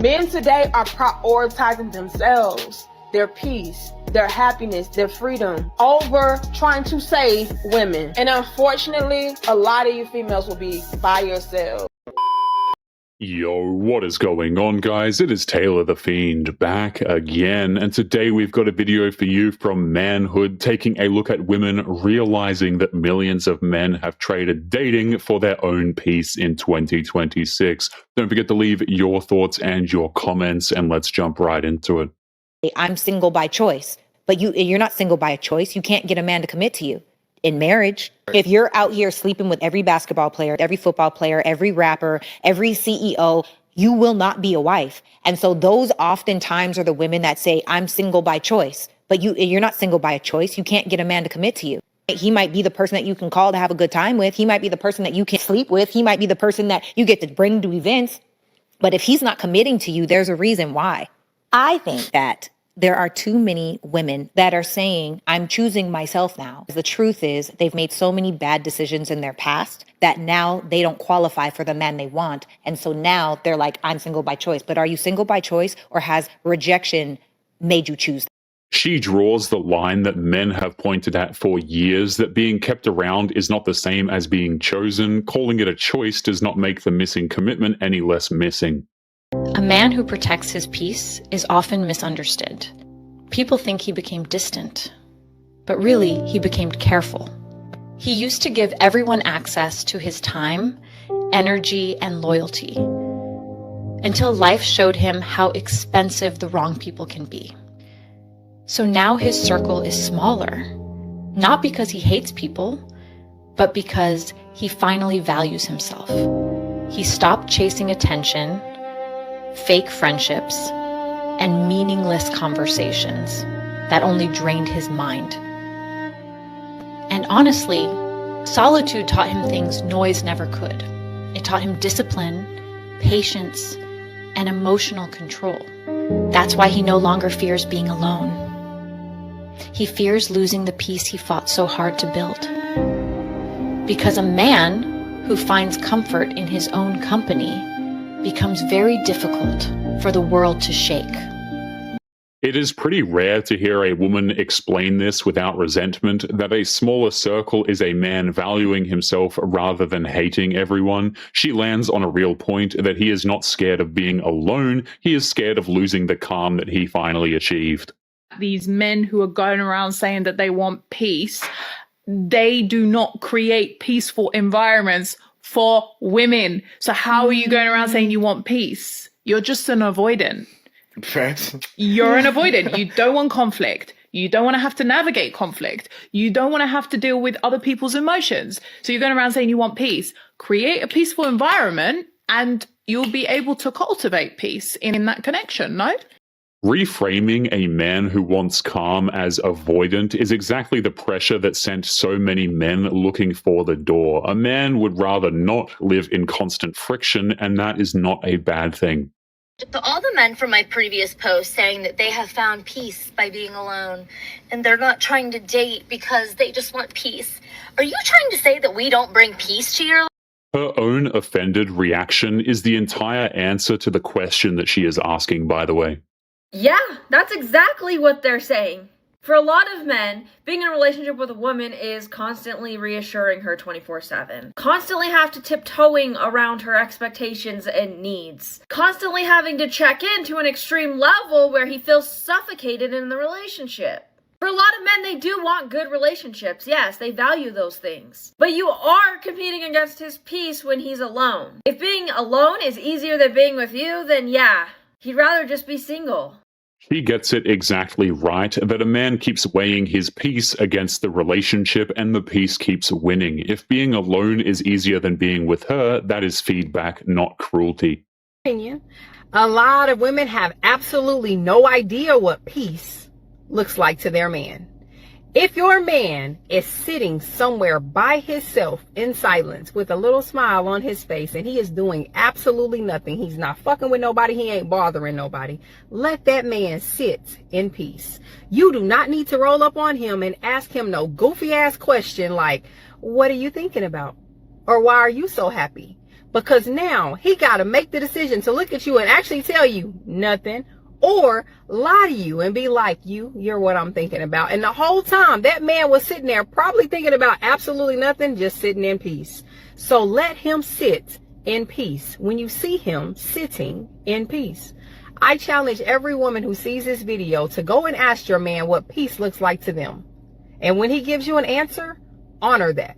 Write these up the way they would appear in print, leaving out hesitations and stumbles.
Men today are prioritizing themselves, their peace, their happiness, their freedom, over trying to save women. And unfortunately, a lot of you females will be by yourselves. Yo, what is going on, guys? It is Taylor the Fiend back again, and today we've got a video for you from Manhood, taking a look at women realizing that millions of men have traded dating for their own peace in 2026. Don't forget to leave your thoughts and your comments, and let's jump right into it. I'm single by choice, but you're not single by a choice. You can't get a man to commit to you in marriage. If you're out here sleeping with every basketball player, every football player, every rapper, every CEO, you will not be a wife. And so those oftentimes are the women that say, I'm single by choice, but you're not single by a choice. You can't get a man to commit to you. He might be the person that you can call to have a good time with. He might be the person that you can sleep with. He might be the person that you get to bring to events. But if he's not committing to you, there's a reason why. I think that there are too many women that are saying, I'm choosing myself now. The truth is, they've made so many bad decisions in their past that now they don't qualify for the man they want. And so now they're like, I'm single by choice. But are you single by choice, or has rejection made you choose? She draws the line that men have pointed at for years, that being kept around is not the same as being chosen. Calling it a choice does not make the missing commitment any less missing. A man who protects his peace is often misunderstood. People think he became distant, but really he became careful. He used to give everyone access to his time, energy, and loyalty, until life showed him how expensive the wrong people can be. So now his circle is smaller, not because he hates people, but because he finally values himself. He stopped chasing attention, fake friendships, and meaningless conversations that only drained his mind. And honestly, solitude taught him things noise never could. It taught him discipline, patience, and emotional control. That's why he no longer fears being alone. He fears losing the peace he fought so hard to build. Because a man who finds comfort in his own company becomes very difficult for the world to shake. It is pretty rare to hear a woman explain this without resentment, that a smaller circle is a man valuing himself rather than hating everyone. She lands on a real point, that he is not scared of being alone, he is scared of losing the calm that he finally achieved. These men who are going around saying that they want peace, they do not create peaceful environments for women. So how are you going around saying you want peace? You're just an avoidant. You're an avoidant. You don't want conflict. You don't want to have to navigate conflict. You don't want to have to deal with other people's emotions. So you're going around saying you want peace. Create a peaceful environment and you'll be able to cultivate peace in that connection, no? Reframing a man who wants calm as avoidant is exactly the pressure that sent so many men looking for the door. A man would rather not live in constant friction, and that is not a bad thing. To all the men from my previous post saying that they have found peace by being alone and they're not trying to date because they just want peace, are you trying to say that we don't bring peace to your life? Her own offended reaction is the entire answer to the question that she is asking, by the way. Yeah, that's exactly what they're saying. For a lot of men, being in a relationship with a woman is constantly reassuring her 24/7. Constantly have to tiptoeing around her expectations and needs. Constantly having to check in to an extreme level where he feels suffocated in the relationship. For a lot of men, they do want good relationships. Yes, they value those things. But you are competing against his peace when he's alone. If being alone is easier than being with you, then yeah, he'd rather just be single. She gets it exactly right, that a man keeps weighing his peace against the relationship and the peace keeps winning. If being alone is easier than being with her, that is feedback, not cruelty. A lot of women have absolutely no idea what peace looks like to their man. If your man is sitting somewhere by himself in silence with a little smile on his face and he is doing absolutely nothing, he's not fucking with nobody, he ain't bothering nobody, let that man sit in peace. You do not need to roll up on him and ask him no goofy ass question like, what are you thinking about? Or why are you so happy? because now he got to make the decision to look at you and actually tell you nothing, or lie to you and be like, you're what I'm thinking about. And the whole time that man was sitting there probably thinking about absolutely nothing, just sitting in peace. So let him sit in peace when you see him sitting in peace. I challenge every woman who sees this video to go and ask your man what peace looks like to them. And when he gives you an answer, honor that.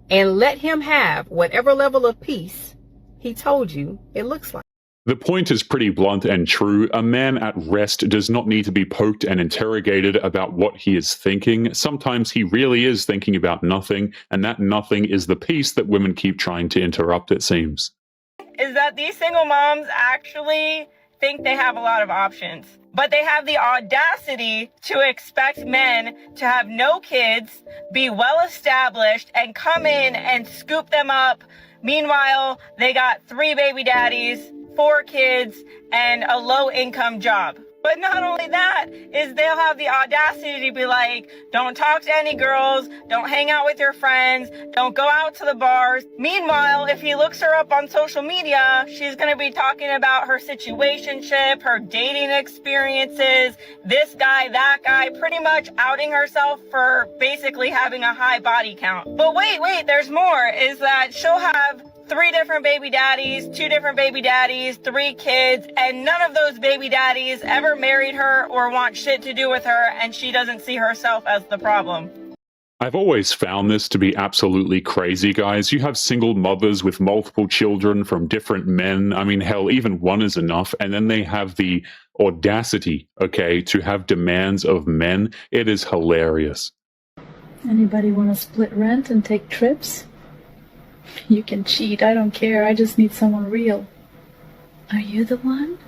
And let him have whatever level of peace he told you it looks like. The point is pretty blunt and true. A man at rest does not need to be poked and interrogated about what he is thinking. Sometimes he really is thinking about nothing, and that nothing is the peace that women keep trying to interrupt, it seems. Is that these single moms actually think they have a lot of options, but they have the audacity to expect men to have no kids, be well established, and come in and scoop them up. Meanwhile, they got 3 baby daddies, 4 kids, and a low-income job. But not only that, is they'll have the audacity to be like, don't talk to any girls, don't hang out with your friends, don't go out to the bars. Meanwhile, if he looks her up on social media, she's going to be talking about her situationship, her dating experiences, this guy, that guy, pretty much outing herself for basically having a high body count. But wait, there's more, is that she'll have 3 different baby daddies, 2 different baby daddies, 3 kids, and none of those baby daddies ever married her or want shit to do with her, and she doesn't see herself as the problem. I've always found this to be absolutely crazy, guys. You have single mothers with multiple children from different men. I mean, hell, even one is enough. And then they have the audacity, okay, to have demands of men. It is hilarious. Anybody want to split rent and take trips? You can cheat, I don't care, I just need someone real. Are you the one?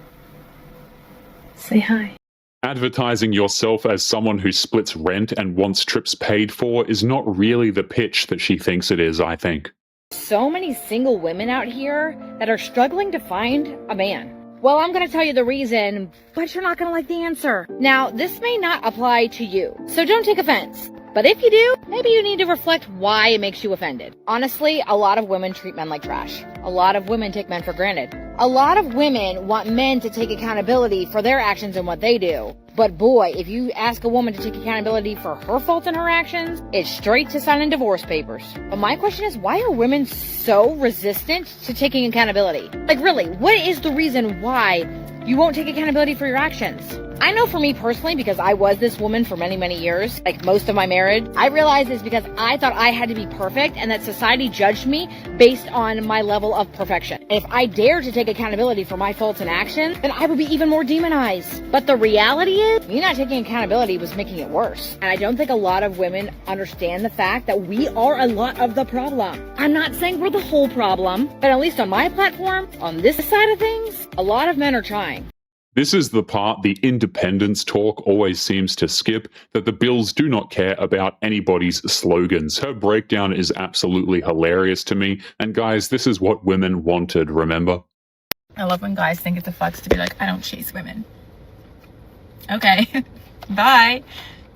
Say hi. Advertising yourself as someone who splits rent and wants trips paid for is not really the pitch that she thinks it is, I think. So many single women out here that are struggling to find a man. Well, I'm going to tell you the reason, but you're not going to like the answer. Now, this may not apply to you, so don't take offense. But if you do, maybe you need to reflect why it makes you offended. Honestly, a lot of women treat men like trash. A lot of women take men for granted. A lot of women want men to take accountability for their actions and what they do. But boy, if you ask a woman to take accountability for her faults and her actions, it's straight to signing divorce papers. But my question is, why are women so resistant to taking accountability? Like really, what is the reason why you won't take accountability for your actions? I know for me personally, because I was this woman for many, many years, like most of my marriage, I realized it's because I thought I had to be perfect and that society judged me based on my level of perfection. And if I dared to take accountability for my faults and actions, then I would be even more demonized. But the reality is, me not taking accountability was making it worse. And I don't think a lot of women understand the fact that we are a lot of the problem. I'm not saying we're the whole problem, but at least on my platform, on this side of things, a lot of men are trying. This is the part the independence talk always seems to skip, that the Bills do not care about anybody's slogans. Her breakdown is absolutely hilarious to me, and guys, this is what women wanted, remember? I love when guys think it's a flex to be like, I don't chase women. Okay, bye.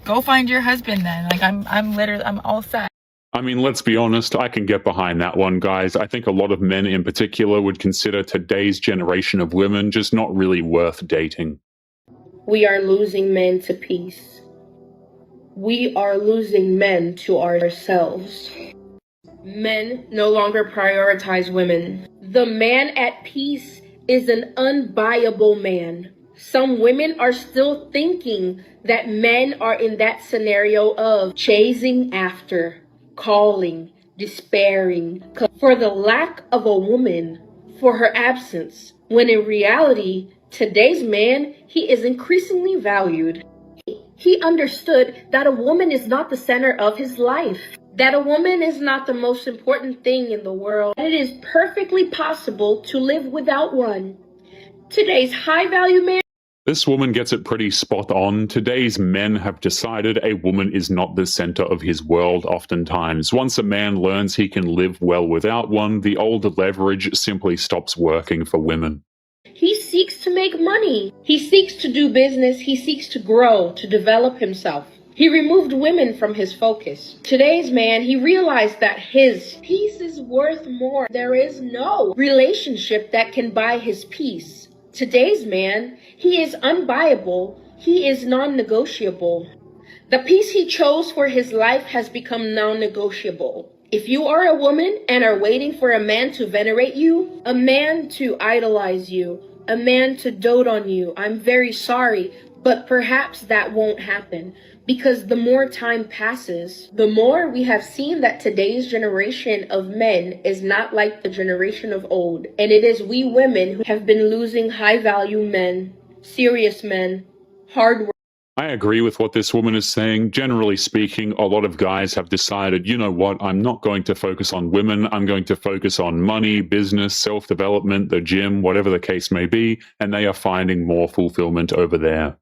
Go find your husband then. Like, I'm all set. I mean, let's be honest, I can get behind that one, guys. I think a lot of men in particular would consider today's generation of women just not really worth dating. We are losing men to peace. We are losing men to ourselves. Men no longer prioritize women. The man at peace is an unbuyable man. Some women are still thinking that men are in that scenario of chasing after, calling, despairing, for the lack of a woman, for her absence, when in reality, today's man, he is increasingly valued. He understood that a woman is not the center of his life, that a woman is not the most important thing in the world. It is perfectly possible to live without one. Today's high-value man. This woman gets it pretty spot on. Today's men have decided a woman is not the center of his world oftentimes. Once a man learns he can live well without one, the old leverage simply stops working for women. He seeks to make money. He seeks to do business. He seeks to grow, to develop himself. He removed women from his focus. Today's man, he realized that his peace is worth more. There is no relationship that can buy his peace. Today's man, he is unbuyable. He is non-negotiable. The peace he chose for his life has become non-negotiable. If you are a woman and are waiting for a man to venerate you, a man to idolize you, a man to dote on you, I'm very sorry, but perhaps that won't happen. Because the more time passes, the more we have seen that today's generation of men is not like the generation of old. And it is we women who have been losing high-value men, serious men, hard work. I agree with what this woman is saying. Generally speaking, a lot of guys have decided, you know what, I'm not going to focus on women. I'm going to focus on money, business, self-development, the gym, whatever the case may be, and they are finding more fulfillment over there.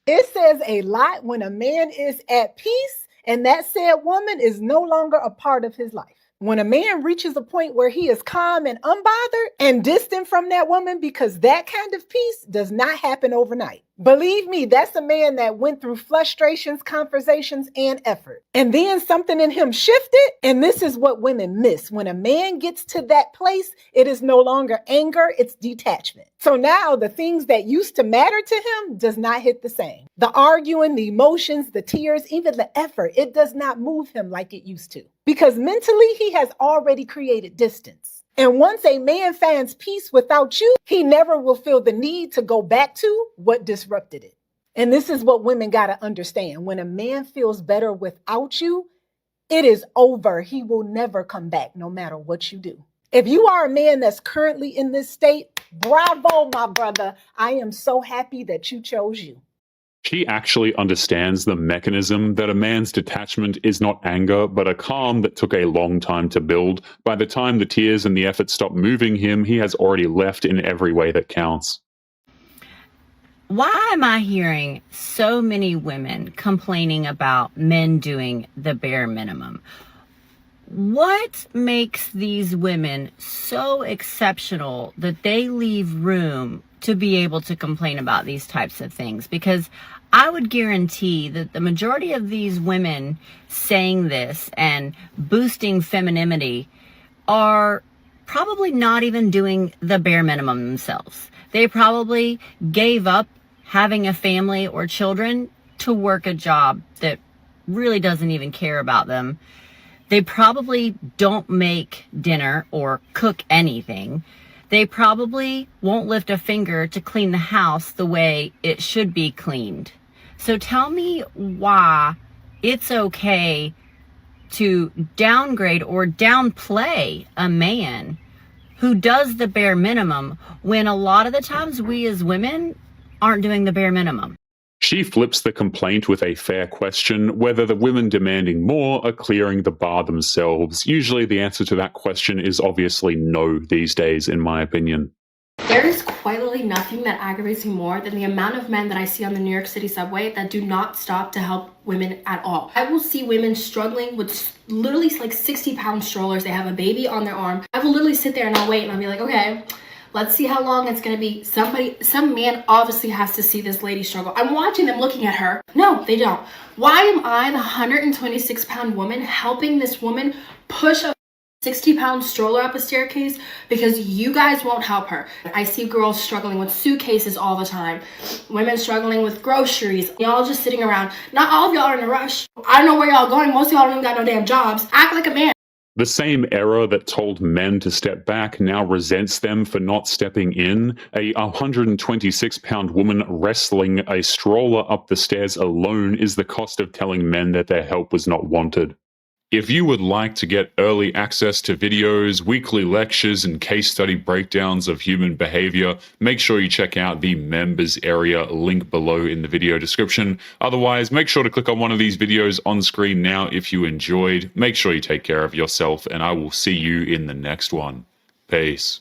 It says a lot when a man is at peace and that said woman is no longer a part of his life. When a man reaches a point where he is calm and unbothered and distant from that woman, because that kind of peace does not happen overnight. Believe me, that's a man that went through frustrations, conversations, and effort. And then something in him shifted, and this is what women miss. When a man gets to that place, it is no longer anger, it's detachment. So now the things that used to matter to him does not hit the same. The arguing, the emotions, the tears, even the effort, it does not move him like it used to. Because mentally, he has already created distance. And once a man finds peace without you, he never will feel the need to go back to what disrupted it. And this is what women got to understand. When a man feels better without you, it is over. He will never come back, no matter what you do. If you are a man that's currently in this state, bravo, my brother. I am so happy that you chose you. She actually understands the mechanism that a man's detachment is not anger, but a calm that took a long time to build. By the time the tears and the effort stop moving him, he has already left in every way that counts. Why am I hearing so many women complaining about men doing the bare minimum? What makes these women so exceptional that they leave room to be able to complain about these types of things? Because I would guarantee that the majority of these women saying this and boosting femininity are probably not even doing the bare minimum themselves. They probably gave up having a family or children to work a job that really doesn't even care about them. They probably don't make dinner or cook anything. They probably won't lift a finger to clean the house the way it should be cleaned. So tell me why it's okay to downgrade or downplay a man who does the bare minimum when a lot of the times we as women aren't doing the bare minimum. She flips the complaint with a fair question, whether the women demanding more are clearing the bar themselves. Usually the answer to that question is obviously no these days, in my opinion. There is quite literally nothing that aggravates me more than the amount of men that I see on the New York City subway that do not stop to help women at all. I will see women struggling with literally like 60-pound strollers. They have a baby on their arm. I will literally sit there and I'll wait and I'll be like, okay, let's see how long it's gonna be. Some man obviously has to see this lady struggle. I'm watching them looking at her. No, they don't. Why am I, the 126-pound woman, helping this woman push a 60-pound stroller up a staircase because you guys won't help her? I see girls struggling with suitcases all the time. Women struggling with groceries. Y'all just sitting around. Not all of y'all are in a rush. I don't know where y'all going. Most of y'all don't even got no damn jobs. Act like a man. The same era that told men to step back now resents them for not stepping in. A 126-pound woman wrestling a stroller up the stairs alone is the cost of telling men that their help was not wanted. If you would like to get early access to videos, weekly lectures, and case study breakdowns of human behavior, make sure you check out the members area link below in the video description. Otherwise, make sure to click on one of these videos on screen now if you enjoyed. Make sure you take care of yourself, and I will see you in the next one. Peace.